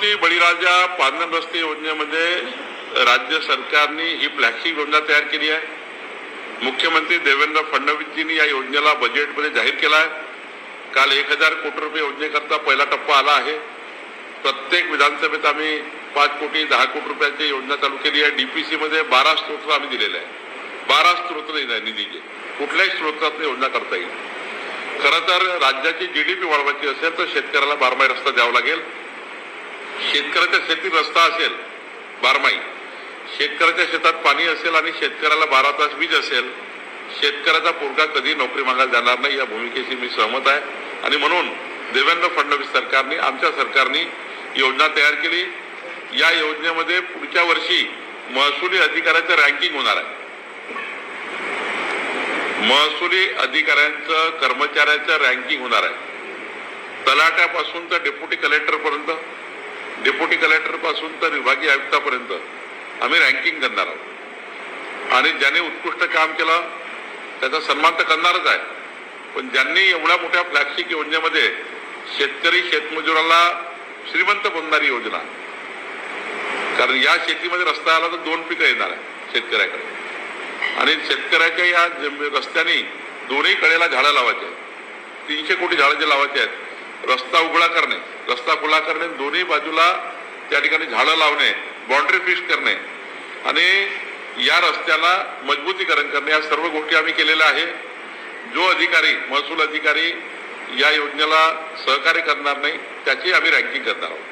छत्रपती बळीराजा पांधन रस्ते योजनेमध्ये राज्य सरकारने ही फ्लॅगशिप योजना तयार केली आहे। मुख्यमंत्री देवेंद्र फडणवीसजींनी या योजनेला बजेटमध्ये जाहीर केला आहे। काल 1000 कोटी रुपये योजनेकरता पहिला टप्पा आला आहे। प्रत्येक विधानसभेत आम्ही 5 कोटी 10 कोटी रुपयाची योजना चालू केली आहे। डीपीसी मध्ये 12 स्त्रोत आम्ही दिलेले आहे। 12 स्त्रोत निधीचे कुठल्याही स्त्रोतातून योजना करता येईल। खरं तर राज्याची जीडीपी वाढवायची असेल तर शेतकऱ्याला बारमाही रस्ता द्यावा लागेल। शेतकऱ्याच्या शेतीत रस्ता असेल बारमाही, शेतकऱ्याच्या शेतात पाणी असेल आणि शेतकऱ्याला 12 तास वीज असेल, शेतकऱ्याचा पोरगा कधी नोकरी मागायला जाणार नाही या भूमिकेशी मी सहमत आहे। आणि म्हणून देवेंद्र फडणवीस सरकारने, आमच्या सरकारने योजना तयार केली। या योजनेमध्ये पुढच्या वर्षी महसुली अधिकाऱ्याचं रँकिंग होणार आहे। महसुली अधिकाऱ्यांचं, कर्मचाऱ्यांचं रँकिंग होणार आहे। तलाट्यापासून तर डेप्युटी कलेक्टर पर्यंत, डेप्युटी कलेक्टर पासून तर विभागीय आयुक्तापर्यंत आम्ही रँकिंग करणार आहोत। आणि ज्यांनी उत्कृष्ट काम केलं त्याचा सन्मान तर करणारच आहे, पण ज्यांनी एवढ्या मोठ्या फ्लॅगशिप योजनेमध्ये शेतकरी शेतमजुराला श्रीमंत बनणारी योजना, कारण या शेतीमध्ये रस्ता आला तर 2 पिकं येणार आहे शेतकऱ्याकडे आणि शेतकऱ्याच्या या रस्त्याने दोन्ही कडेला झाडं लावायचे आहेत। 300 कोटी झाडं जे लावायचे आहेत। रस्ता उघडा करणे, रस्ता खुला करणे, दोन्ही बाजूला त्या ठिकाणी झाडं लावणे, बाउंड्री फिक्स करणे आणि या रस्त्याला मजबूतीकरण करणे, या सर्व गोष्टी आम्ही केलेल्या आहे। जो अधिकारी, महसूल अधिकारी या योजनेला सहकार्य करणार नाही त्याची आम्ही रँकिंग करणार आहोत।